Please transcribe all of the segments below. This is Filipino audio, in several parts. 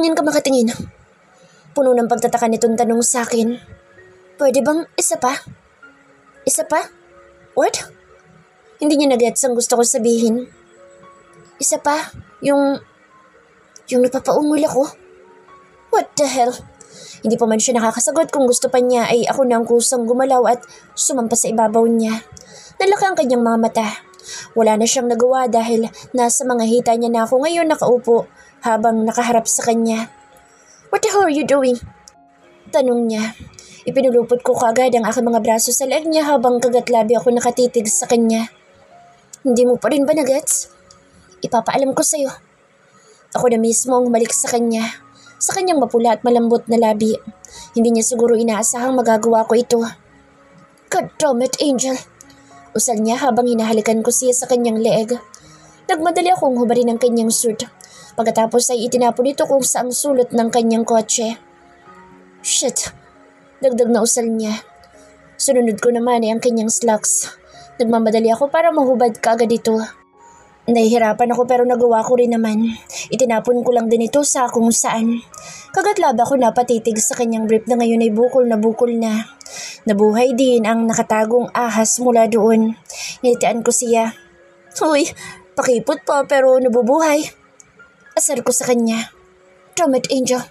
Ganyan ka makatingin. Puno ng pagtataka nitong tanong sa akin. Pwede bang isa pa? Isa pa? What? Hindi niya nagets ang gusto ko sabihin. Isa pa? Yung napapaungol ako? What the hell? Hindi pa man siya nakakasagot kung gusto pa niya ay ako na ang kusang gumalaw at sumampa sa ibabaw niya. Nalaki ang kanyang mga mata. Wala na siyang nagawa dahil nasa mga hita niya na ako ngayon nakaupo habang nakaharap sa kanya. What the hell are you doing? Tanong niya. Ipinulupot ko kaagad ang aking mga braso sa leeg niya habang kagatlabi ako nakatitig sa kanya. Hindi mo pa rin ba nagets? Ipapaalam ko sa'yo. Ako na mismo ang humalik sa kanya. Sa kanyang mapula at malambot na labi. Hindi niya siguro inaasahang magagawa ko ito. God damn it, Angel. Usal niya habang hinahalikan ko siya sa kanyang leeg. Nagmadali akong hubarin ang kanyang suit. Pagkatapos ay itinapon ito kung saang sulot ng kanyang kotse. Shit. Dagdag na usal niya. Sununod ko naman ay ang kanyang slacks. Nagmamadali ako para mahubad kaagad ito. Nahihirapan ako pero nagawa ko rin naman. Itinapon ko lang din ito sa kung saan. Kagatlab ako napatitig sa kanyang brief na ngayon ay bukol na. Nabuhay din ang nakatagong ahas mula doon. Nilitian ko siya. Uy, pakipot pa pero nabubuhay. Asar ko sa kanya. Damn it, Angel.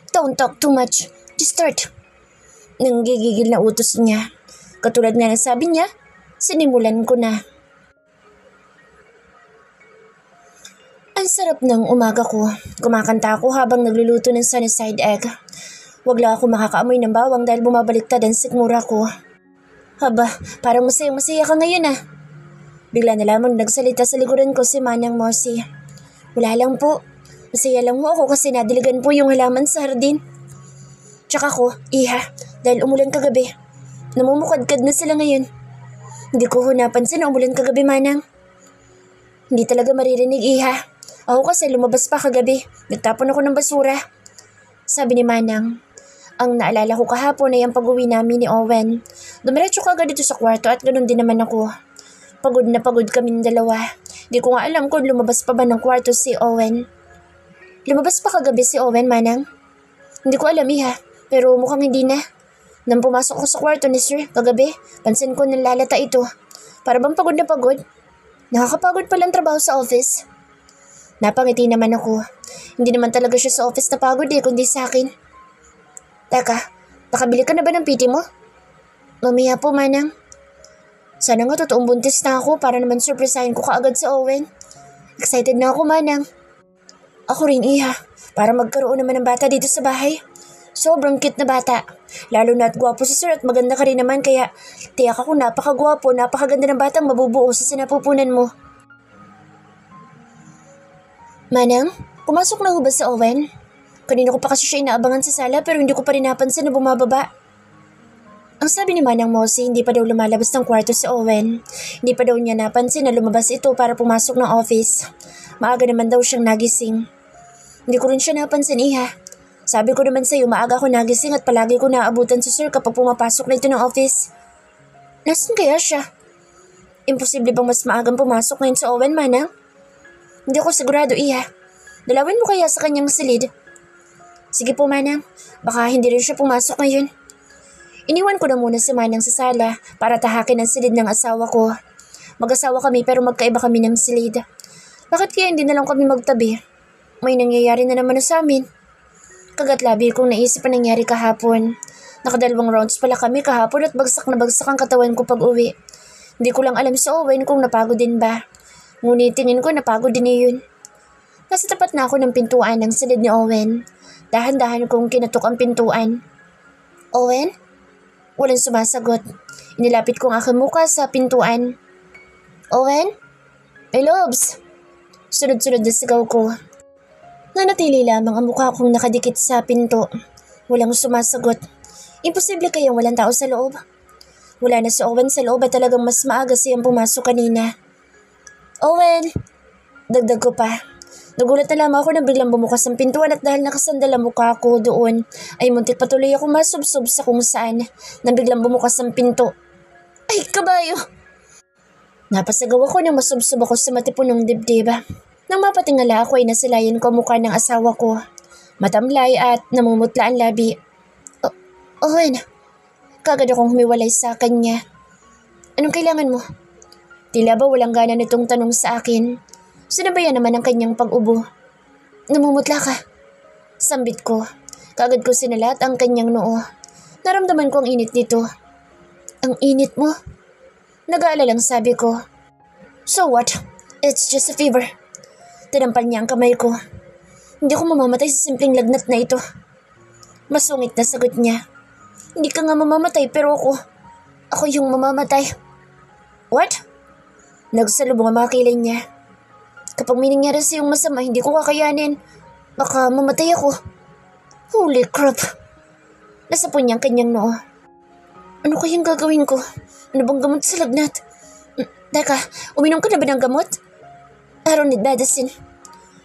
Don't talk too much. Just start. Nanggigigil na utos niya. Katulad nga ng sabi niya, sinimulan ko na. Ang sarap ng umaga ko. Kumakanta ako habang nagluluto ng sunny side egg. Wag lang ako makakaamoy ng bawang dahil bumabaliktad ang sikmura ko. Haba, parang masaya ka ngayon ah. Bigla na lamang nagsalita sa likuran ko si Manang Mosi. Wala lang po. Masaya lang mo ako kasi nadiligan po yung halaman sa hardin. Tsaka ko, iha, dahil umulan kagabi. Namumukadkad na sila ngayon. Hindi ko napansin na umulan kagabi, Manang. Hindi talaga maririnig, iha. Ako kasi lumabas pa kagabi. Nagtapon ako ng basura. Sabi ni Manang. Ang naalala ko kahapon ay ang pag-uwi namin ni Owen. Dumiretso ka agad dito sa kwarto at ganun din naman ako. Pagod na pagod kaming dalawa. Di ko nga alam kung lumabas pa ba ng kwarto si Owen. Lumabas pa kagabi si Owen, Manang? Hindi ko alam, iha. Pero mukhang hindi na. Nang pumasok ko sa kwarto ni Sir kagabi, pansin ko nalalata ito. Para bang pagod na pagod? Nakakapagod palang trabaho sa office. Napangiti naman ako. Hindi naman talaga siya sa office na pagod kundi sa akin. Teka, nakabili ka na ba ng PT mo? Mamaya po, Manang. Sana nga totoong buntis na ako para naman surprisahin ko kaagad sa Owen. Excited na ako, Manang. Ako rin, iha. Para magkaroon naman ng bata dito sa bahay. Sobrang cute na bata. Lalo na at gwapo si Sir at maganda ka rin naman kaya tiyak ako napakagwapo, napakaganda ng batang mabubuo sa sinapupunan mo. Manang, pumasok na ho ba si Owen? Kanina ko pa kasi siya inaabangan sa sala pero hindi ko pa rin napansin na bumababa. Ang sabi ni Manang Mosi, hindi pa daw lumalabas ng kwarto si Owen. Hindi pa daw niya napansin na lumabas ito para pumasok ng office. Maaga naman daw siyang nagising. Hindi ko rin siya napansin, iha. Sabi ko naman sa'yo, maaga ko nagising at palagi ko naabutan si Sir kapag pumapasok na ito ng office. Nasaan kaya siya? Imposible bang mas maagang pumasok ngayon si Owen, Manang? Hindi ako sigurado, iha. Dalawin mo kaya sa kanyang silid. Sige po, Manang. Baka hindi rin siya pumasok ngayon. Iniwan ko na muna si Manang sa sala para tahakin ang silid ng asawa ko. Mag-asawa kami pero magkaiba kami ng silid. Bakit kaya hindi na lang kami magtabi? May nangyayari na naman na sa amin. Kagatlabi kong naisip ang nangyari kahapon. Nakadalawang rounds pala kami kahapon at bagsak na bagsak ang katawan ko pag uwi. Hindi ko lang alam sa Owen kung napagod din ba. Ngunit tingin ko napagod din yun. Nasa tapat na ako ng pintuan ng silid ni Owen. Dahan-dahan kong kinatok ang pintuan. Owen? Walang sumasagot. Inilapit ko ang aking muka sa pintuan. Owen? My loves! Sunod-sunod na sigaw ko. Nanatili lamang ang mukha kong nakadikit sa pinto. Walang sumasagot. Imposible kayang walang tao sa loob. Wala na si Owen sa loob at talagang mas maaga siyang pumasok kanina. Owen! Dagdag ko pa. Nagulat na lamang ako nang biglang bumukas ang pintuan at dahil nakasandal ang mukha ko doon, ay muntik patuloy ako masubsob sa kung saan nang biglang bumukas ang pinto. Ay, kabayo! Napasagaw ako nang masubsob ako sa matipunong dibdib. Nang mapatingala ako ay nasilayan ko ang mukha ng asawa ko. Matamlay at namumutla ang labi. Owen, kagad akong humiwalay sa kanya. Anong kailangan mo? Tila ba walang gana nitong tanong sa akin. Sinabayan naman ang kanyang pag-ubo. Namumutla ka. Sambit ko. Kagad ko sinalat ang kanyang noo. Naramdaman ko ang init nito. Ang init mo? Nag-aalalang sabi ko. So what? It's just a fever. Tinampal niya ang kamay ko. Hindi ako mamamatay sa simpleng lagnat na ito. Masungit na sagot niya. Hindi ka nga mamamatay pero ako yung mamamatay. What? Nagsalubong ang mga kilay niya. Kapag may nangyari sa iyong masama, hindi ko kakayanin. Baka mamatay ako. Holy crap. Nasapon niya ang kanyang noo. Ano kayang gagawin ko? Ano bang gamot sa lagnat? Teka, uminom ka na ba ng gamot? I don't need medicine.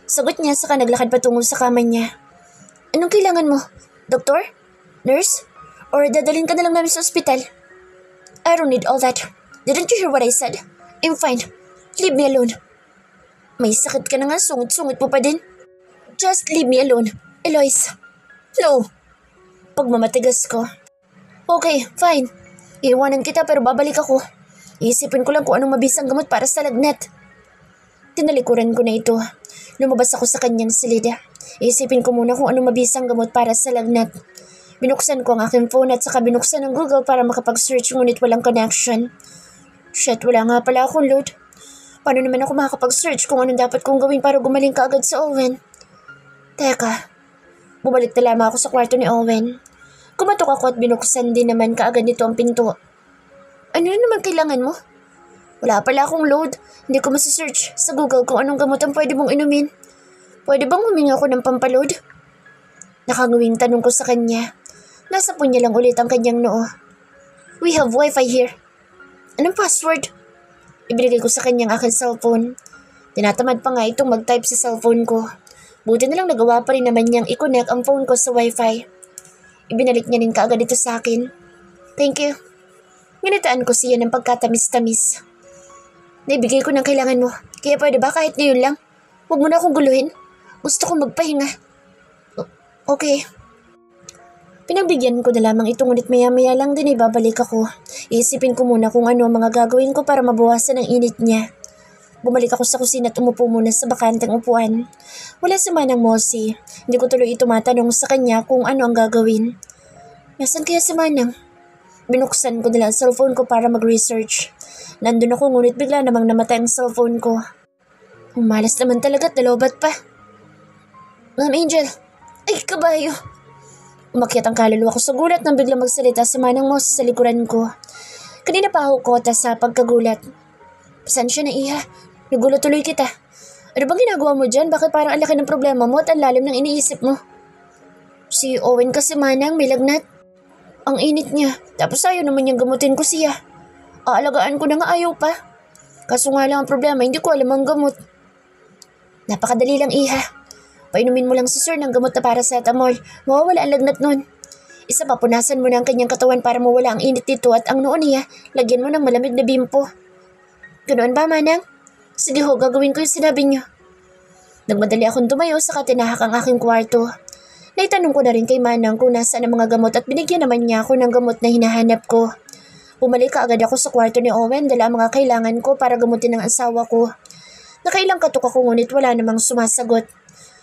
Sagot niya saka naglakad patungo sa kama niya. Anong kailangan mo? Doktor? Nurse? Or dadalhin ka na lang namin sa ospital? I don't need all that. Didn't you hear what I said? I'm fine. Leave me alone. May sakit ka na nga, sungit-sungit mo pa din. Just leave me alone, Eloise. No. Pagmamatigas ko. Okay, fine. Iiwanan kita pero babalik ako. Iisipin ko lang kung anong mabisang gamot para sa lagnat. Tinalikuran ko na ito. Lumabas ako sa kanyang silid. Iisipin ko muna kung anong mabisang gamot para sa lagnat. Binuksan ko ang aking phone at saka binuksan ang Google para makapag-search ngunit walang connection. Shit, wala nga pala akong load. Paano naman ako makakapag-search kung anong dapat kong gawin para gumaling kaagad sa Owen? Teka, bumalik na lamang ako sa kwarto ni Owen. Kumatok ako at binuksan din naman kaagad nito ang pinto. Ano na naman kailangan mo? Wala pala akong load. Hindi ko masisearch sa Google kung anong gamot ang pwede mong inumin. Pwede bang humingi ako ng pampaload? Nakangawing tanong ko sa kanya. Nasapon niya lang ulit ang kanyang noo. We have wifi here. Anong password? Ibinigay ko sa kanyang aking cellphone. Tinatamad pa nga itong mag-type sa cellphone ko. Buti na lang nagawa pa rin naman niyang i-connect ang phone ko sa wifi. Ibinalik niya rin kaagad ito sa akin. Thank you. Nginitaan ko siya ng pagkatamis-tamis. Naibigay ko ng kailangan mo. Kaya pwede ba kahit ngayon lang? Huwag mo na akong guluhin. Gusto ko magpahinga. Okay. Pinagbigyan ko na lamang ito ngunit maya-maya lang din ibabalik ako. Iisipin ko muna kung ano ang mga gagawin ko para mabawasan ang init niya. Bumalik ako sa kusina at umupo muna sa bakanteng upuan. Wala si Manang Mosi. Hindi ko tuloy ito matanong sa kanya kung ano ang gagawin. Nasaan kaya si Manang? Binuksan ko nila ang cellphone ko para mag-research. Nandun ako ngunit bigla namang namatay ang cellphone ko. Malas naman talaga at nalobat pa. Ma'am Angel! Ay, kabayo! Umakyat ang kaluluwa ko sa gulat nang biglang magsalita si Manang Mosi sa likuran ko. Kanina pa ako kota sa pagkagulat. Pasensya na iha. Nagulat tuloy kita. Ano bang ginagawa mo dyan? Bakit parang ang laki ng problema mo at ang lalim ng iniisip mo? Si Owen kasi Manang may lagnat. Ang init niya. Tapos ayaw naman niyang gamutin ko siya. Aalagaan ko na nga ayaw pa. Kaso nga lang ang problema, hindi ko alam ang gamot. Napakadali lang iha. Painumin mo lang si sir ng gamot na paracetamol. Mawawala ang lagnat nun. Isa pa, punasan mo na ang kanyang katawan para mawala ang init dito at ang noo niya, lagyan mo ng malamig na bimpo. Ganoon ba, Manang? Sige ho, gagawin ko yung sinabi niyo. Nagmadali akong tumayo saka tinahak ang aking kwarto. Naitanong ko na rin kay Manang kung nasaan ang mga gamot at binigyan naman niya ako ng gamot na hinahanap ko. Bumalik kaagad ako sa kwarto ni Owen, dala ang mga kailangan ko para gamutin ang asawa ko. Nakailang katok ako ngunit wala namang sumasagot.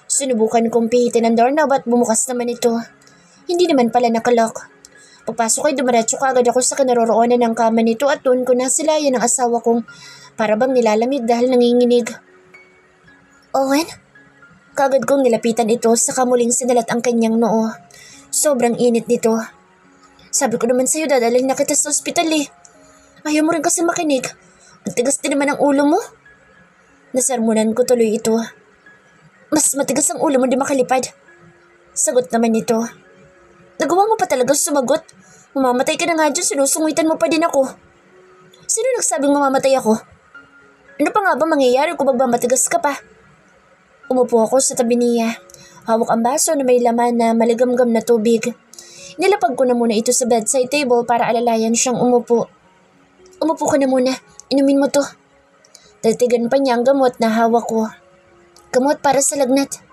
Sinubukan kong pihitin ang doorknob at bumukas naman ito. Hindi naman pala nakalock. Pagpasok ay dumiretso kaagad ako sa kinaroroonan ng kama nito at doon ko nasilayan ang asawa kong para bang nilalamig dahil nanginginig. Owen? Kaagad kong nilapitan ito saka muling sinalat ang kanyang noo. Sobrang init nito. Sabi ko naman sa'yo dadalhin na kita sa ospital eh. Ayaw mo rin kasi makinig. Ang tigas din naman ang ulo mo. Nasarmunan ko tuloy ito. Mas matigas ang ulo mo di makalipad. Sagot naman nito. Nagawa mo pa talaga sumagot. Mamamatay ka na nga dyan, sinusungitan mo pa din ako. Sino nagsabing mamamatay ako? Ano pa nga ba mangyayari kung magmamatigas ka pa? Umupo ako sa tabi niya. Hawak ang baso na may laman na maligamgam na tubig. Nilapag ko na muna ito sa bedside table para alalayan siyang umupo. Umupo ka na muna. Inumin mo to. Tatigan pa niya ang gamot na hawak ko. Gamot para sa lagnat.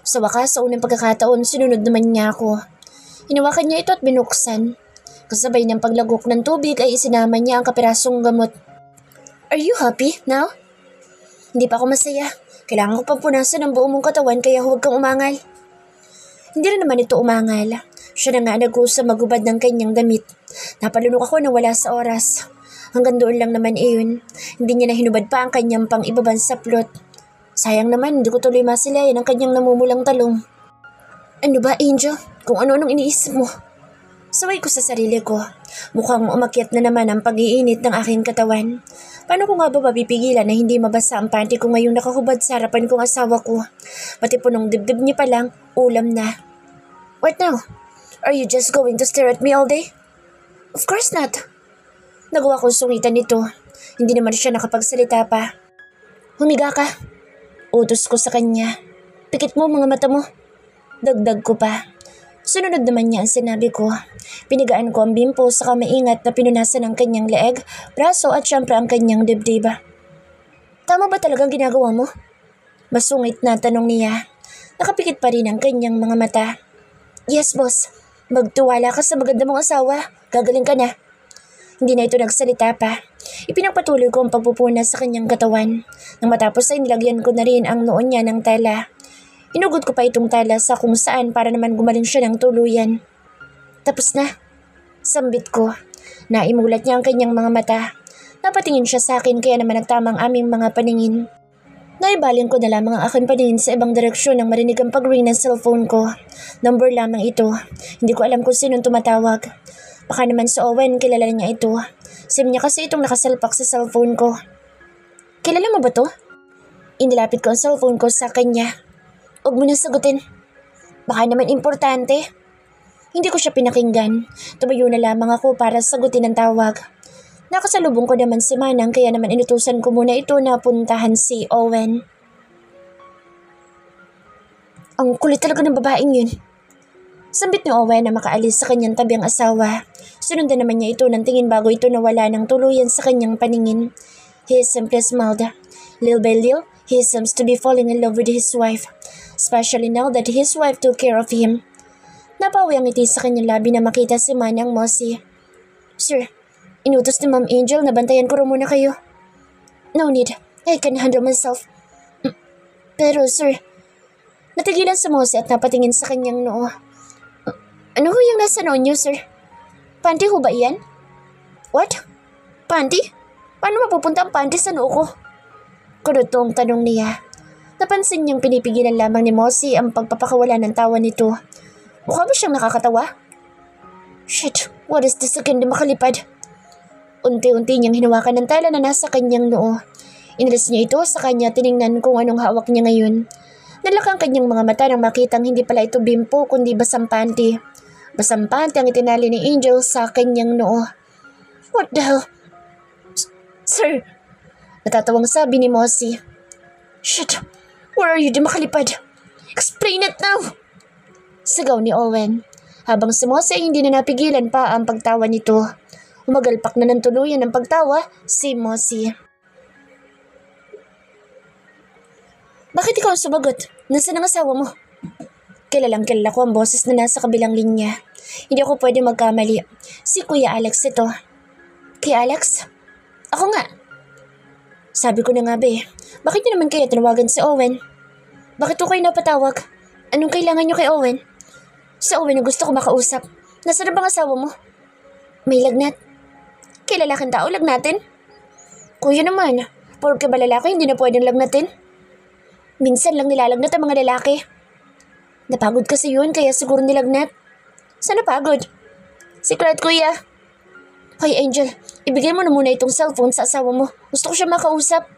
Sa wakas, sa unang pagkakataon, sinunod naman niya ako. Hinawakan niya ito at binuksan. Kasabay ng paglagok ng tubig ay isinama niya ang kapirasong gamot. Are you happy now? Hindi pa ako masaya. Kailangan ko pang punasan ang buong mong katawan kaya huwag kang umangal. Hindi na naman ito umangal. Siya na nga nag-usa magubad ng kanyang damit. Napalunok ako na wala sa oras. Hanggang doon lang naman iyon. Hindi niya na hinubad pa ang kanyang pang ibaban sa plot. Sayang naman, hindi ko tuloy masilayan ang kanyang namumulang talong. Ano ba, Angel? Kung ano-anong iniisip mo? Saway ko sa sarili ko. Mukhang umakyat na naman ang pag-iinit ng aking katawan. Paano ko nga ba mapipigilan na hindi mabasa ang panty ko ngayong nakahubad sa harapan kong asawa ko? Pati punong dibdib niya pa lang, ulam na. What now? Are you just going to stare at me all day? Of course not. Nagawa kong sungitan nito. Hindi naman siya nakapagsalita pa. Humiga ka. Utos ko sa kanya. Pikit mo mga mata mo. Dagdag ko pa. Sunod naman niya ang sinabi ko. Pinigaan ko ang bimpo saka maingat na pinunasan ang kanyang leeg, braso at syempre ang kanyang dibdib. Tama ba talagang ginagawa mo? Masungit na tanong niya. Nakapikit pa rin ang kanyang mga mata. Yes, boss. Magtiwala ka sa maganda mong asawa. Gagaling ka na. Hindi na ito nagsalita pa. Ipinagpatuloy ko ang pagpupunas sa kanyang katawan. Nang matapos ay nilagyan ko na rin ang noon niya ng tela. Inugod ko pa itong tela sa kung saan para naman gumaling siya ng tuluyan. Tapos na. Sambit ko. Naimulat niya ang kanyang mga mata. Napatingin siya sa akin kaya naman nagtamang aming mga paningin. Naibaling ko na lamang ang aking paningin sa ibang direksyon nang marinig ang pag-ring ng cellphone ko. Number lamang ito. Hindi ko alam kung sinong tumatawag. Baka naman si Owen, kilala niya ito. SIM niya kasi itong nakasalpak sa cellphone ko. Kilala mo ba to? Inilapit ko ang cellphone ko sa kanya. Huwag mo na sagutin. Baka naman importante. Hindi ko siya pinakinggan. Tumayo na lamang ako para sagutin ang tawag. Nakasalubong ko naman si Manang kaya naman inutusan ko muna ito na puntahan si Owen. Ang kulit talaga ng babaeng yun. Sambit ni Owen na makaalis sa kanyang tabi ang asawa. Sunundan naman niya ito ng tingin bago ito nawala ng tuluyan sa kanyang paningin. He simply smiled. Little by little, he seems to be falling in love with his wife. Especially now that his wife took care of him. Napawi ang ngiti sa kanyang labi na makita si Manang Mossy. Sir, inutos ni Ma'am Angel na bantayan ko rin muna kayo. No need. I can handle myself. Pero sir, natigilan si Mossy at napatingin sa kanyang noo. Ano ho yung nasa noo niyo, sir? Panty ho ba iyan? What? Panty? Paano mapupunta ang panty sa noo ko? Kurutong tanong niya. Napansin niyang pinipigilan lamang ni Mossy ang pagpapakawala ng tawa nito. Mukha ba siyang nakakatawa? Shit, what is this again na makalipad? Unti-unti niyang hinawakan ng tela na nasa kanyang noo. Inalis niya ito sa kanya tiningnan kung anong hawak niya ngayon. Nalakang kanyang mga mata nang makitang hindi pala ito bimpo kundi basang panty. Basang panty ang itinali ni Angel sa kanyang noo. What the hell? Sir! Natatawang sabi ni Mossy. Shit! Where are you, di makalipad? Explain it now! Sigaw ni Owen. Habang si Mossy ay hindi na napigilan pa ang pagtawa nito. Umagalpak na ng tuluyan ng pagtawa si Mossy. Bakit ikaw ang sumagot? Nasaan ang asawa mo? Kilalang kilala ko ang boses na nasa kabilang linya. Hindi ako pwede magkamali. Si Kuya Alex ito. Kuya Alex? Ako nga. Sabi ko na nga be, bakit niyo naman kaya tinawagan si Owen? Bakit ko kayo napatawag? Anong kailangan niyo kay Owen? Si Owen na gusto ko makausap. Nasaan na bang asawa mo? May lagnat. Kay lalaking tao lagnatin? Kuya naman, porke ba lalaki hindi na pwedeng lagnatin? Minsan lang nilalagnat ang mga lalaki. Napagod kasi yun kaya siguro nilagnat. Saan napagod? Secret kuya. Hoy Angel, ibigay mo na muna itong cellphone sa asawa mo. Gusto ko siya makausap.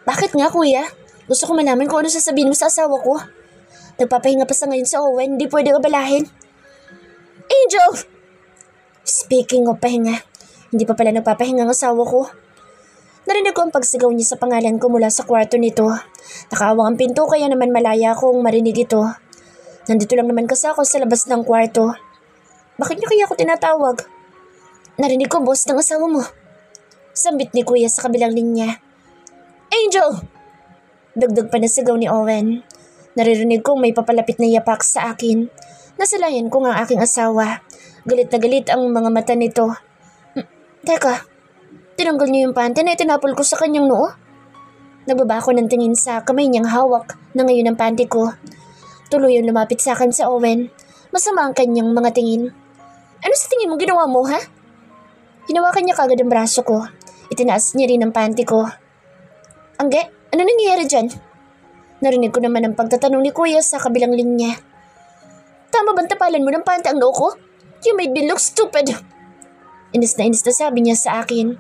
Bakit nga kuya? Gusto ko malaman kung ano sasabihin mo sa asawa ko. Nagpapahinga pa sa ngayon sa Owen, hindi pwede abalahin. Angel! Speaking of pahinga, hindi pa pala nagpapahinga ang asawa ko. Narinig ko ang pagsigaw niya sa pangalan ko mula sa kwarto nito. Nakaawang ang pinto kaya naman malaya akong marinig ito. Nandito lang naman kasi ako sa labas ng kwarto. Bakit niyo kaya ako tinatawag? Narinig ko boss ng asawa mo. Sambit ni kuya sa kabilang linya. Angel! Dagdag pa na sigaw ni Owen. Naririnig kong may papalapit na yapak sa akin. Nasalayan ko nga aking asawa. Galit na galit ang mga mata nito. Teka, tinanggal niyo yung panty na itinapol ko sa kanyang noo? Nagbaba ako ng tingin sa kamay niyang hawak na ngayon ang panty ko. Tuluyang lumapit sa akin sa Owen. Masama ang kanyang mga tingin. Ano sa tingin mo ginawa mo, ha? Hinawakan niya kagad ang braso ko. Itinaas niya rin ang panty ko. Angge, ano nangyayari dyan? Narinig ko naman ang pagtatanong ni Kuya sa kabilang linya. Tama bang tapalan mo ng panty ang noo ko? You made me look stupid. Inis na sabi niya sa akin.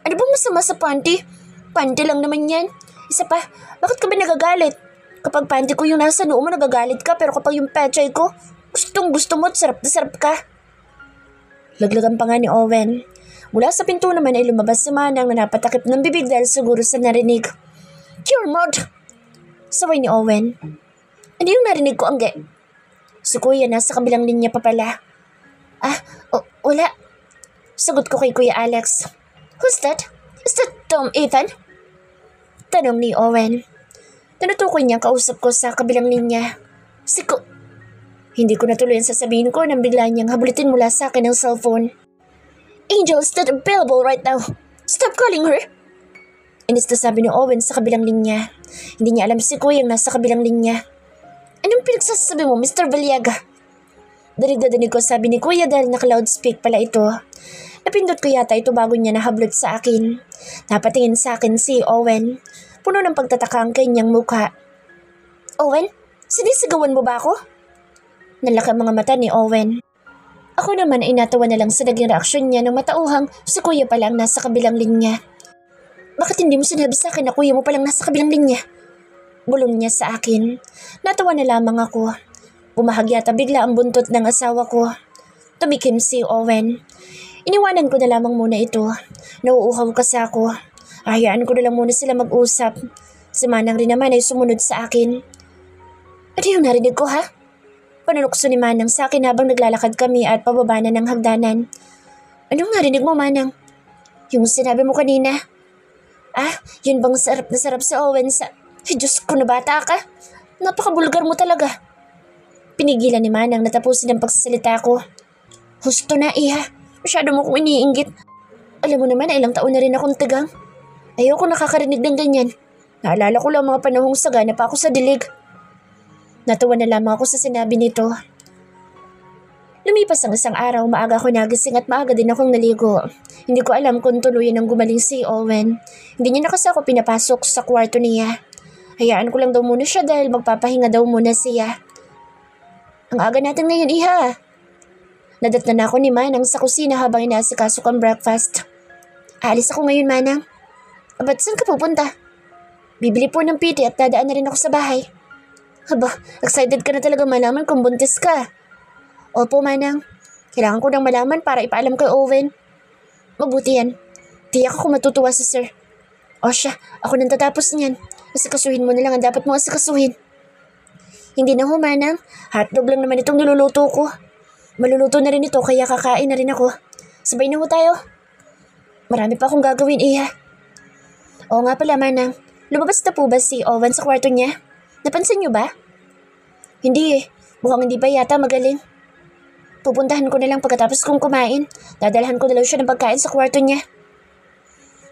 Ano bang masama sa panty? Panty lang naman yan. Isa pa, bakit ka ba nagagalit? Kapag panty ko yung nasa noo mo nagagalit ka, pero kapag yung pechay ko, gustong gusto mo at sarap na sarap ka. Laglagan pa nga ni Owen. Mula sa pinto naman ay lumabas si Manang na napatakip ng bibig dahil siguro sa narinig. Your mouth! Saway ni Owen. Ano yung narinig ko, Angge? Si Kuya nasa kabilang linya pa pala. Wala. Sagot ko kay Kuya Alex. Who's that? Is that Tom Ethan? Tanong ni Owen. Tinutukoy niya kausap ko sa kabilang linya. Hindi ko natuloy ang sasabihin ko nang bigla niyang habulitin mula sa akin ang cellphone. Angel's not available right now. Stop calling her. Inis na sabi ni Owen sa kabilang linya. Hindi niya alam si Kuya ang nasa kabilang linya. Anong pinagsasabi mo, Mr. Valiaga? Darig na danig ko sabi ni Kuya dahil naka-loudspeak pala ito. Napindot ko yata ito bago niya nahablot sa akin. Napatingin sa akin si Owen. Puno ng pagtataka ang kanyang mukha. Owen, sinisigawan mo ba ako? Nalaki ang mga mata ni Owen. Ako naman ay natawa na lang sa naging reaksyon niya nang matauhang si Kuya pa lang nasa kabilang linya. Bakit hindi mo sinabi sa akin na Kuya mo palang nasa kabilang linya? Bulong niya sa akin. Natawa na lamang ako. Bumahag yata bigla ang buntot ng asawa ko. Tumikim si Owen. Iniwanan ko na lamang muna ito. Nauuhaw kasi ako. Hayaan ko na lang muna sila mag-usap. Si Manang rin naman ay sumunod sa akin. Ano yung narinig ko, ha? Panunukso ni Manang sa akin habang naglalakad kami at pababa na ng hagdanan. Anong narinig mo, Manang? Yung sinabi mo kanina. Yun bang sarap na sarap si Owen sa... Ay, Diyos ko, na bata ka. Napakabulgar mo talaga. Pinigilan ni Manang na tapusin ang pagsasalita ko. Husto na, iha. Masyado mo kong iniinggit. Alam mo naman na ilang taon na rin akong tigang. Ayoko nakakarinig ng ganyan. Naalala ko lang mga panahong sagana pa ako sa dilig. Natawa na lamang ako sa sinabi nito. Lumipas ang isang araw, maaga ako nagising at maaga din akong naligo. Hindi ko alam kung tuluyan ang gumaling si Owen. Hindi niya na kasi ako pinapasok sa kwarto niya. Hayaan ko lang daw muna siya dahil magpapahinga daw muna siya. Ang aga natin ngayon, iha. Nadatnan ako ni Manang sa kusina habang inaasikaso ang breakfast. Aalis ako ngayon, Manang. Ba't saan ka pupunta? Bibili po ng piti at dadaan na rin ako sa bahay. Excited ka na talaga malaman kung buntis ka. Opo, Manang. Kailangan ko nang malaman para ipaalam kay Owen. Mabuti yan. Tiyak ako matutuwa si Sir. O siya, ako nang tatapos niyan. Asikasuhin mo na lang ang dapat mo asikasuhin. Hindi na ho, Manang. Hotdog lang naman itong niluluto ko. Maluluto na rin ito kaya kakain na rin ako. Sabay na ho tayo. Marami pa akong gagawin, iha. Oo nga pala, Manang. Lumabas na po ba si Owen sa kwarto niya? Napansin niyo ba? Hindi eh. Mukhang hindi pa yata magaling. Pupuntahan ko na lang pagkatapos kong kumain. Dadalhan ko na lang siya ng pagkain sa kwarto niya.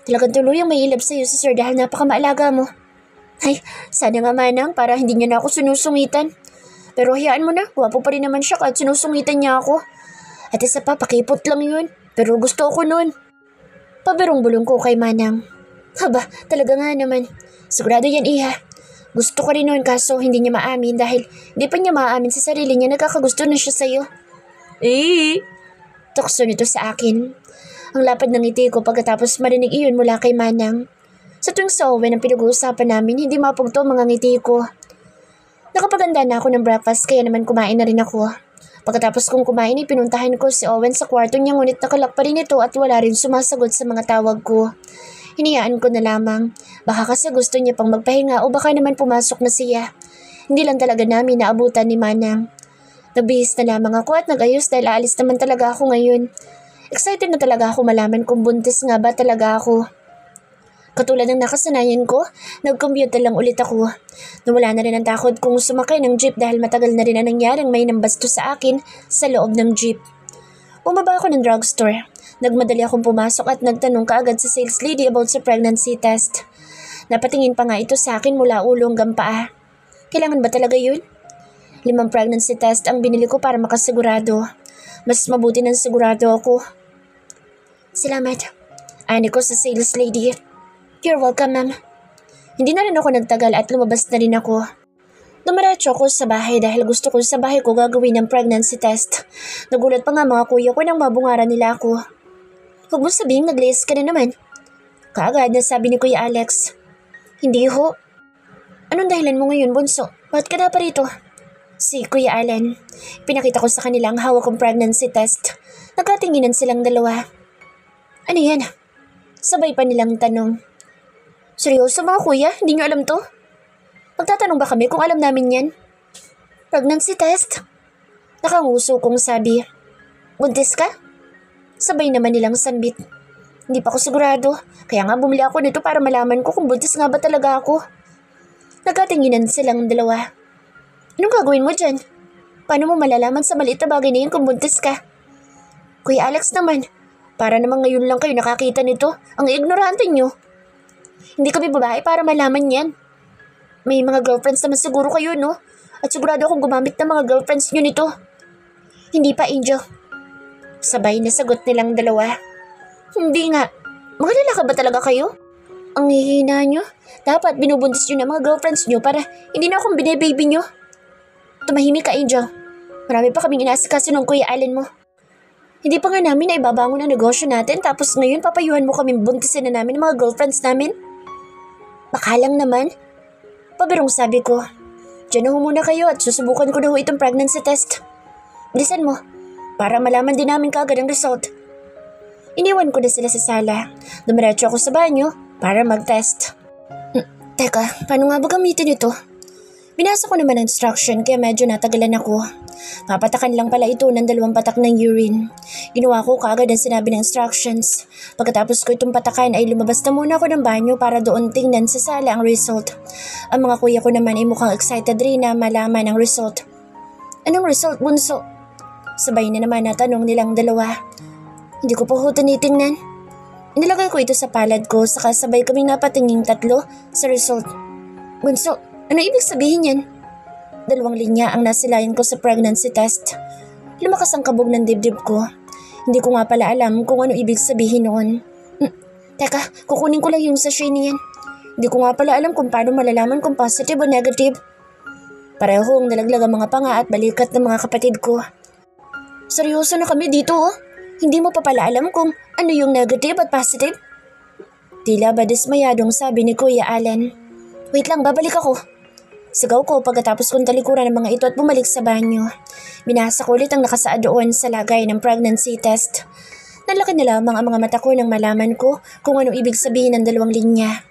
Talagang tuluyang may ilab sa'yo si Sir dahil napakamaalaga mo. Ay, sana nga, Manang, para hindi niya na ako sinusungitan. Pero hayaan mo na, wapo pa rin naman siya kahit sinusungitan niya ako. At isa pa, pakipot lang yun. Pero gusto ko nun. Pabirong bulong ko kay Manang. Talaga nga naman. Sigurado yan, iha. Gusto ko rin nun kaso hindi niya maamin dahil hindi pa niya maamin sa sarili niya nagkakagusto na siya sa'yo. Tukso nito sa akin. Ang lapad ng ngiti ko pagkatapos marinig iyon mula kay Manang. Sa tuwing sa Owen ang pinag-uusapan namin, hindi mapugto mga ngiti ko. Nakapaganda na ako ng breakfast kaya naman kumain na rin ako. Pagkatapos kong kumain, pinuntahan ko si Owen sa kwarto niya ngunit nakalak pa rin ito at wala rin sumasagot sa mga tawag ko. Hinayaan ko na lamang. Baka kasi gusto niya pang magpahinga o baka naman pumasok na siya. Hindi lang talaga namin naabutan ni Manang. Nagbihis na lamang ako at nag-ayos dahil aalis naman talaga ako ngayon. Excited na talaga ako malaman kung buntis nga ba talaga ako. Katulad ng nakasanayan ko, nag-commute lang ulit ako. Nawala na rin ang takot kung sumakay ng jeep dahil matagal na rin na nangyaring may nambasto sa akin sa loob ng jeep. Bumaba ako ng drugstore. Nagmadali akong pumasok at nagtanong kaagad sa sales lady about sa pregnancy test. Napatingin pa nga ito sa akin mula ulo hanggang paa. Kailangan ba talaga yun? 5 pregnancy test ang binili ko para makasigurado. Mas mabuti ng sigurado ako. Salamat. Ani ko sa sales lady. You're welcome, ma'am. Hindi na rin ako nagtagal at lumabas na rin ako. Dumiretso ako sa bahay dahil gusto ko sa bahay ko gagawin ng pregnancy test. Nagulat pa nga mga kuya ko nang mabungaran nila ako. Huwag mo sabihing nag-liis ka na naman. Kaagad na sabi ni Kuya Alex. Hindi ho. Anong dahilan mo ngayon, bunso? Bakit ka na pa rito? Si Kuya Allen. Pinakita ko sa kanila ang hawak kong pregnancy test. Nagkatinginan silang dalawa. Ano yan? Sabay pa nilang tanong. Seryoso mga kuya? Hindi nyo alam to? Magtatanong ba kami kung alam namin yan? Pregnancy test? Nakanguso kong sabi. Buntis ka? Sabay naman nilang sambit. Hindi pa ako sigurado. Kaya nga bumili ako nito para malaman ko kung buntis nga ba talaga ako. Nagkatinginan silang dalawa. Anong gagawin mo dyan? Paano mo malalaman sa maliit na bagay na yun kung buntis ka? Kuya Alex naman, para namang ngayon lang kayo nakakita nito. Ang ignorante nyo. Hindi kami babae para malaman yan. May mga girlfriends naman siguro kayo, no? At sigurado akong gumamit ng mga girlfriends nyo nito. Hindi pa, Angel. Sabay na sagot nilang dalawa. Hindi nga. Mga lalaki ba talaga kayo? Ang hihina nyo. Dapat binubuntis nyo ng mga girlfriends nyo para hindi na akong bine-baby nyo. Tumahimik ka, Angel. Marami pa kaming inaasikaso ng Kuya Allen mo. Hindi pa nga namin na ibabangon ang negosyo natin tapos ngayon papayuhan mo kaming buntisin na namin ng mga girlfriends namin? Baka lang naman. Pabirong sabi ko. Diyan na ho muna kayo at susubukan ko na ho itong pregnancy test. Bilisan mo, para malaman din namin kaagad ang result. Iniwan ko na sila sa sala. Dumiretso ako sa banyo para mag-test. Teka, paano nga ba gamitin ito? Binasa ko naman ang instruction kaya medyo natagalan ako. Papatakan lang pala ito ng 2 patak ng urine. Ginawa ko kaagad ang sinabi ng instructions. Pagkatapos ko itong patakan ay lumabas na muna ako ng banyo para doon tingnan sa sala ang result. Ang mga kuya ko naman ay mukhang excited rin na malaman ang result. Anong result, bunso? Sabay na naman na tanong nilang dalawa. Hindi ko pa ho tinitingnan. Inilagay ko ito sa palad ko saka sabay kaming napatinging 3 sa result. Bunso, ano ibig sabihin yan? 2 linya ang nasilayan ko sa pregnancy test. Lumakas ang kabog ng dibdib ko. Hindi ko nga pala alam kung ano ibig sabihin noon. Teka, kukunin ko lang yung sachet niyan. Hindi ko nga pala alam kung paano malalaman kung positive o negative. Parehong nalaglag ang mga panga at balikat ng mga kapatid ko. Seryoso na kami dito oh. Hindi mo pa pala alam kung ano yung negative at positive? Tila ba dismayadong sabi ni Kuya Allen. Wait lang, babalik ako. Sigaw ko pagkatapos kong talikuran ng mga ito at bumalik sa banyo. Binasa ko ulit ang nakasaad doon sa lagay ng pregnancy test. Nalaki na lamang ang mga mata ko nang malaman ko kung ano ibig sabihin ng 2 linya.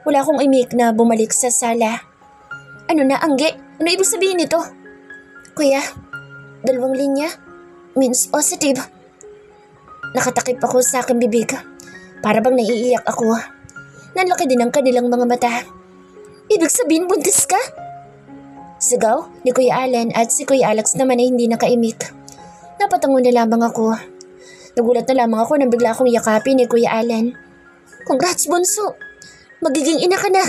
Wala akong imik na bumalik sa sala. Ano na, Angge? Ano ibig sabihin nito? Kuya, 2 linya means positive. Nakatakip ako sa aking bibig. Para bang naiiyak ako. Nalaki din ang kanilang mga mata. Ibig sabihin buntis ka? Sigaw ni Kuya Allen at si Kuya Alex naman ay hindi nakaimik. Napatango na lamang ako. Nagulat na lamang ako nang bigla akong yakapin ni Kuya Allen. Congrats, bunso! Magiging ina ka na!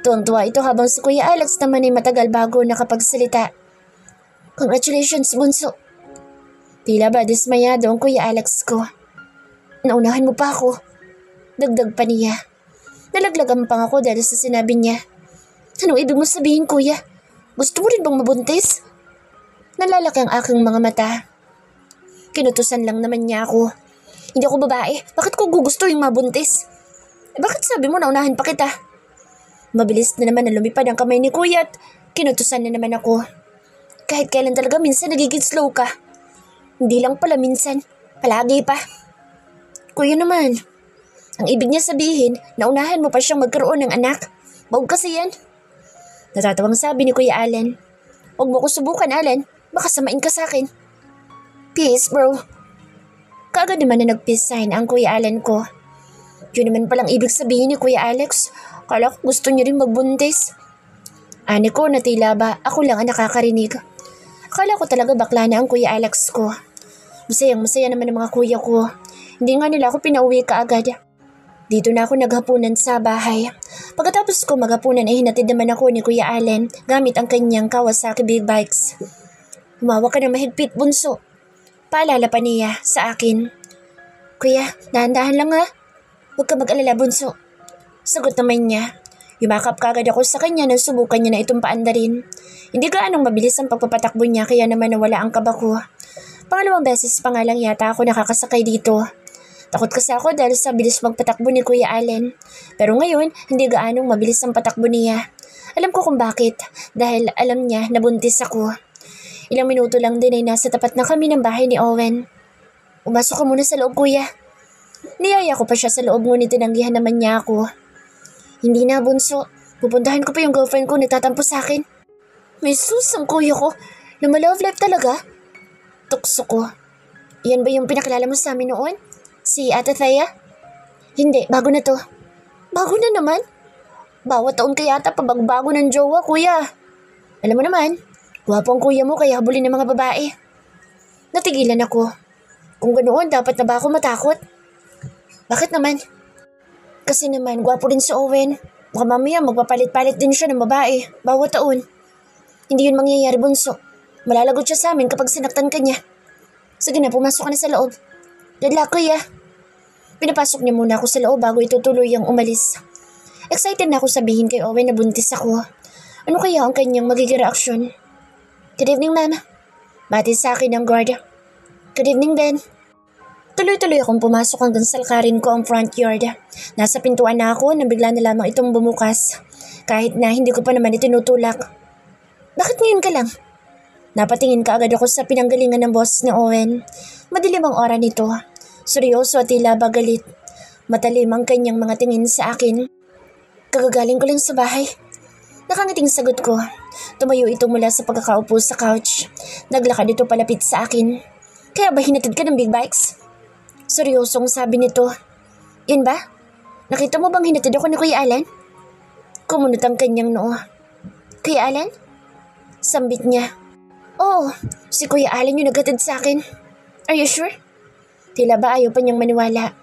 Tuwang-tuwa ito habang si Kuya Alex naman ay matagal bago nakapagsalita. Congratulations, bunso! Tila ba dismayado ang Kuya Alex ko. Naunahan mo pa ako. Dagdag pa niya. Nalaglagan pang ako dahil sa sinabi niya. Anong ibig mo sabihin, kuya? Gusto mo rin bang mabuntis? Nalalaki ang aking mga mata. Kinutusan lang naman niya ako. Hindi ako babae. Bakit ko gugustuhin mabuntis? Bakit sabi mo naunahan pa kita? Mabilis na naman na lumipad ang kamay ni kuya at kinutusan na naman ako. Kahit kailan talaga minsan nagiging slow ka. Hindi lang pala minsan. Palagi pa. Kuya naman. Ang ibig niya sabihin, naunahan mo pa siyang magkaroon ng anak. Bawag kasi yan. Natatawang sabi ni Kuya Allen. Huwag mo ko subukan, Allen. Baka samain ka sa akin. Peace, bro. Kaagad naman na nag-peace sign ang Kuya Allen ko. Yun naman palang ibig sabihin ni Kuya Alex. Kala ko gusto niya rin magbuntis. Ani ko na tila ba ako lang ang nakakarinig. Akala ko talaga bakla na ang Kuya Alex ko. Masayang-masaya naman ang mga kuya ko. Hindi nga nila ako pinauwi kaagad. Dito na ako naghapunan sa bahay. Pagkatapos ko maghapunan ay hinatid naman ako ni Kuya Allen gamit ang kanyang Kawasaki Big Bikes. Humawak ka ng mahigpit, bunso. Paalala pa niya sa akin. Kuya, dahan-dahan lang ha. Huwag ka mag-alala, bunso. Sagot naman niya. Yumakap kaagad ako sa kanya nang subukan niya na itong paandarin. Hindi gaanong mabilis ang pagpapatakbo niya kaya naman nawala ang kaba ko. Pangalawang beses pa nga lang yata ako nakakasakay dito. Takot kasi ako dahil sa bilis magpatakbo ni Kuya Allen. Pero ngayon, hindi gaanong mabilis ang patakbo niya. Alam ko kung bakit, dahil alam niya na buntis ako. Ilang minuto lang din ay nasa tapat na kami ng bahay ni Owen. Umasok ka muna sa loob, kuya. Niyaya ko pa siya sa loob ngunit tinanggihan naman niya ako. Hindi na, bunso. Pupuntahan ko pa yung girlfriend ko nagtatampo sa akin. May sus ang kuya ko. Lumalove life talaga. Tukso ko. Yan ba yung pinakilala mo sa amin noon? Si Ate Thea? Hindi, bago na to. Bago na naman? Bawat taon kaya ata pabagbago ng jowa, kuya. Alam mo naman, gwapo ang kuya mo kaya habulin ng mga babae. Natigilan ako. Kung ganoon, dapat na ba ako matakot? Bakit naman? Kasi naman, gwapo rin si Owen. Baka mamaya magpapalit-palit din siya ng babae, bawat taon. Hindi yun mangyayari, bunso. Malalagot siya sa amin kapag sinaktan ka niya. Sige na, pumasok ka na sa loob. Good luck, kuya. Pinapasok niya muna ako sa loob bago itutuloy ang umalis. Excited na ako sabihin kay Owen na buntis ako. Ano kaya ang kanyang magiging reaksyon? Good evening, ma'am. Bati sa akin ang guard. Good evening, Ben. Tuloy-tuloy akong pumasok hanggang salkarin ko ang front yard. Nasa pintuan na ako nang bigla na lamang itong bumukas. Kahit na hindi ko pa naman itinutulak. Bakit ngayon ka lang? Napatingin ka agad ako sa pinanggalingan ng boss ni Owen. Madilim ang aura nito. Seryoso at tila ba galit. Matalim ang kanyang mga tingin sa akin. Kagagaling ko lang sa bahay. Nakangiting sagot ko. Tumayo ito mula sa pagkakaupo sa couch. Naglakad ito palapit sa akin. Kaya ba hinatid ka ng big bikes? Seryosong sabi nito. Yun ba? Nakita mo bang hinatid ako ni Kuya Alan? Kumunot ang kanyang noo. Kuya Alan? Sambit niya. Oo, si Kuya Alan yung naghatid sa akin. Are you sure? Tila ba ayaw pa niyang maniwala.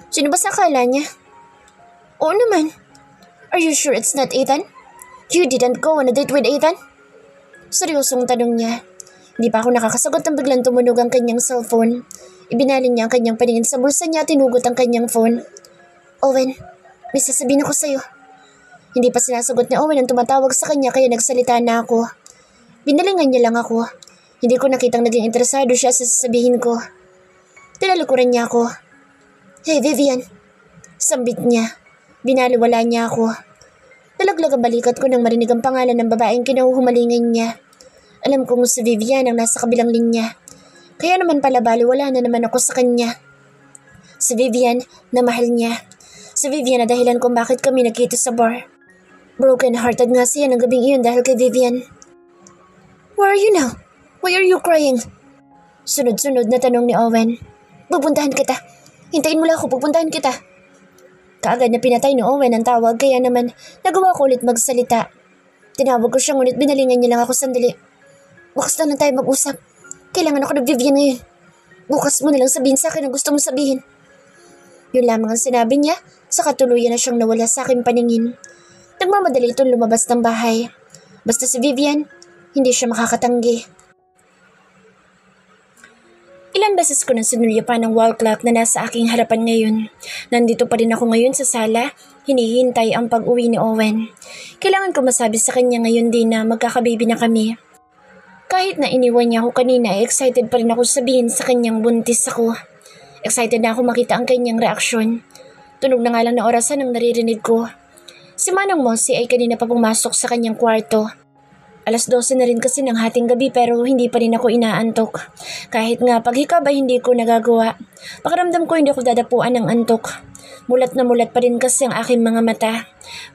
Sino ba sa akala niya? Oo naman. Are you sure it's not Ethan? You didn't go on a date with Ethan? Seryosong tanong niya. Hindi pa ako nakakasagot nang biglang tumunog ang kanyang cellphone. Ibinalin niya ang kanyang paningin sa bulsa niya at tinugot ang kanyang phone. Owen, may sasabihin ako sa'yo. Hindi pa sinasagot ni Owen ang tumatawag sa kanya kaya nagsalita na ako. Binalingan niya lang ako. Hindi ko nakitang naging interesado siya sa sasabihin ko. Tinalikuran niya ako. Hey Vivian. Sambit niya. Binaliwala niya ako. Nalaglag ang balikat ko nang marinig ang pangalan ng babaeng kinahuhumalingan niya. Alam kong si Vivian ang nasa kabilang linya. Kaya naman pala baliwala na naman ako sa kanya. Si Vivian na mahal niya. Si Vivian na dahilan kung bakit kami nagkita sa bar. Broken-hearted nga siya ng gabing iyon dahil kay Vivian. Where are you now? Why are you crying? Sunod-sunod na tanong ni Owen. Pupuntahan kita. Hintayin mo lang ako, pupuntahan kita. Kaagad na pinatay ni Owen ang tawag kaya naman nagawa ko ulit magsalita. Tinawag ko siya ngunit binalingan niya lang ako sandali. Bukas na lang tayo mag-usap. Kailangan ako ng Vivian ngayon. Bukas mo na lang sabihin sa akin ang gusto mong sabihin. Yun lamang ang sinabi niya, saka tuluyan na siyang nawala sa aking paningin. Nagmamadali itong lumabas ng bahay. Basta si Vivian, hindi siya makakatanggi. Ilang beses ko nang sinulya pa ng wall clock na nasa aking harapan ngayon. Nandito pa rin ako ngayon sa sala, hinihintay ang pag-uwi ni Owen. Kailangan ko masabi sa kanya ngayon din na magkakababy na kami. Kahit na iniwan niya ako kanina, excited pa rin ako sabihin sa kanyang buntis ako. Excited na ako makita ang kanyang reaksyon. Tunog na nga lang na orasan ang naririnig ko. Si Manang Mosi ay kanina pa pumasok sa kanyang kwarto. 12:00 na rin kasi ng hating gabi pero hindi pa rin ako inaantok. Kahit nga paghikab ay hindi ko nagagawa. Pakiramdam ko hindi ako dadapuan ng antok. Mulat na mulat pa rin kasi ang aking mga mata.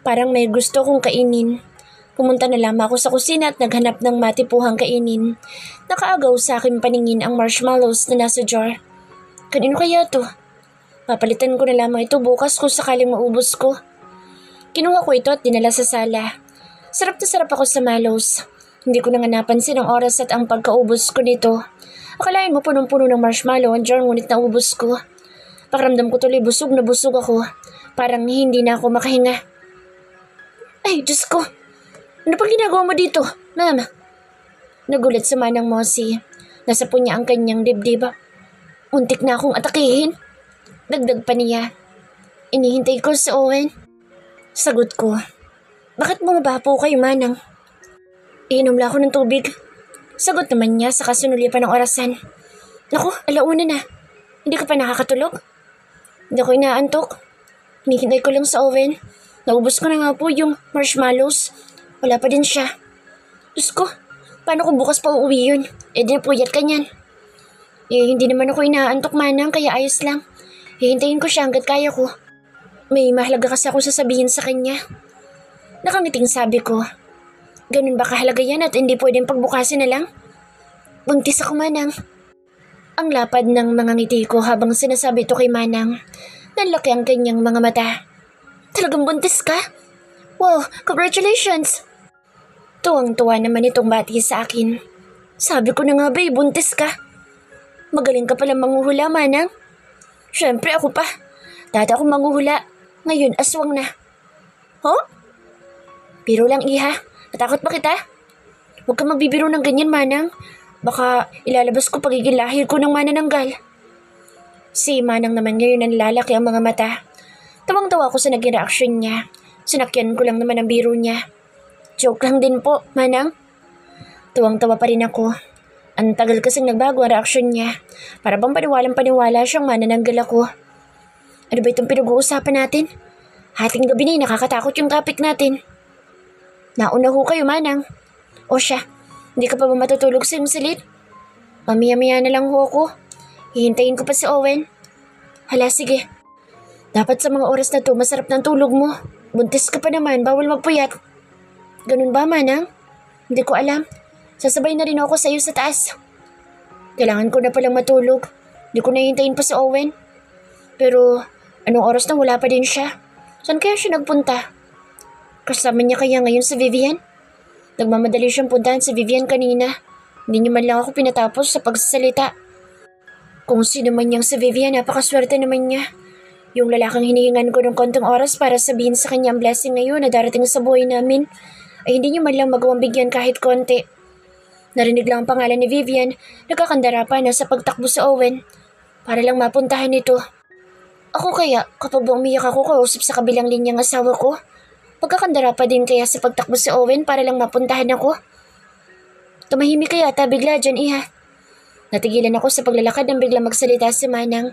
Parang may gusto kong kainin. Pumunta na lamang ako sa kusina at naghanap ng matipuhang kainin. Nakaagaw sa aking paningin ang marshmallows na nasa jar. Kanino kaya to? Papalitan ko na lamang ito bukas kung sakaling maubos ko. Kinuha ko ito at dinala sa sala. Sarap na sarap ako sa mallows. Hindi ko na nga napansin ang oras at ang pagkaubos ko nito. Akalain mo punong-puno ng marshmallow ang jar ngunit naubos ko. Pakiramdam ko tuloy busog na busog ako. Parang hindi na ako makahinga. Ay, Diyos ko! Ano pang ginagawa mo dito, Ma'am? Nagulat si Manang Mosi. Nasapo niya ang kanyang dibdib. Untik na akong atakihin. Dagdag pa niya. Inihintay ko si Owen. Sagot ko. Bakit bumaba po kayo, Manang? Iinom lang ako ng tubig. Sagot naman niya sa kasunuli pa ng orasan. Naku, alauna na. Hindi ka pa nakakatulog? Hindi ako inaantok. Hinihintay ko lang sa Owen. Naubos ko na nga po yung marshmallows. Wala pa din siya. Diyos ko, paano kung bukas pa uuwi yun? Di napuyat ka niyan. Hindi naman ako inaantok, Manang, kaya ayos lang. Hihintayin ko siya hanggat kaya ko. May mahalaga kasi ako sasabihin sa kanya. Nakangiting sabi ko. Ganun ba kahalaga yan at hindi pwedeng pagbukasin na lang? Buntis ako, Manang. Ang lapad ng mga ngiti ko habang sinasabi ito kay Manang. Nanlaki ang kanyang mga mata. Talagang buntis ka? Wow, congratulations! Tuwang-tuwa naman itong bati sa akin. Sabi ko na nga ba, buntis ka? Magaling ka pala manghuhula, Manang. Siyempre ako pa. Dati ako manghuhula. Ngayon aswang na. Huh? Biro lang, Iha. Natakot ba kita? Huwag ka magbibiro ng ganyan, Manang. Baka ilalabas ko pagiging lahir ko ng manananggal. Si Manang naman ngayon ang lalaki ang mga mata. Tawang-tawa ko sa naging reaksyon niya. Sinakyan ko lang naman ang biro niya. Joke lang din po, Manang. Tuwang-tawa pa rin ako. Ang tagal kasing nagbago ang reaksyon niya. Para bang paniwalang-paniwala siyang manananggal ako. Ano ba itong pinag-uusapan natin? Hating gabi na nakakatakot yung topic natin. Nauna ho kayo, Manang. O siya, hindi ka pa ba matutulog sa iyong silid? Mamaya-maya na lang ho ako. Hihintayin ko pa si Owen. Hala, sige. Dapat sa mga oras na to, masarap ng tulog mo. Buntis ka pa naman, bawal magpuyat. Ganun ba, Manang? Hindi ko alam. Sasabay na rin ako sa iyo sa taas. Kailangan ko na palang matulog. Hindi ko nahintayin pa si Owen. Pero, anong oras na wala pa din siya? Saan kaya siya nagpunta? Kasama niya kaya ngayon si Vivian? Nagmamadali siyang puntahan si Vivian kanina. Hindi niya man lang ako pinatapos sa pagsasalita. Kung sino man niyang si Vivian, napakaswerte naman niya. Yung lalaking hinihingan ko ng konting oras para sabihin sa kanya ang blessing na yun na darating sa buhay namin, ay hindi niya man lang magawang bigyan kahit konti. Narinig lang ang pangalan ni Vivian, nagkakandara pa na sa pagtakbo sa Owen, para lang mapuntahan ito. Ako kaya, kapag ba umiyak ako kausap sa kabilang linyang asawa ko, pagkakandara pa din kaya sa pagtakbo sa Owen para lang mapuntahan ako? Tumahimik kaya ata bigla dyan, Iha. Natigilan ako sa paglalakad nang biglang magsalita si Manang.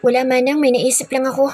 Wala, Manang, may naisip lang ako.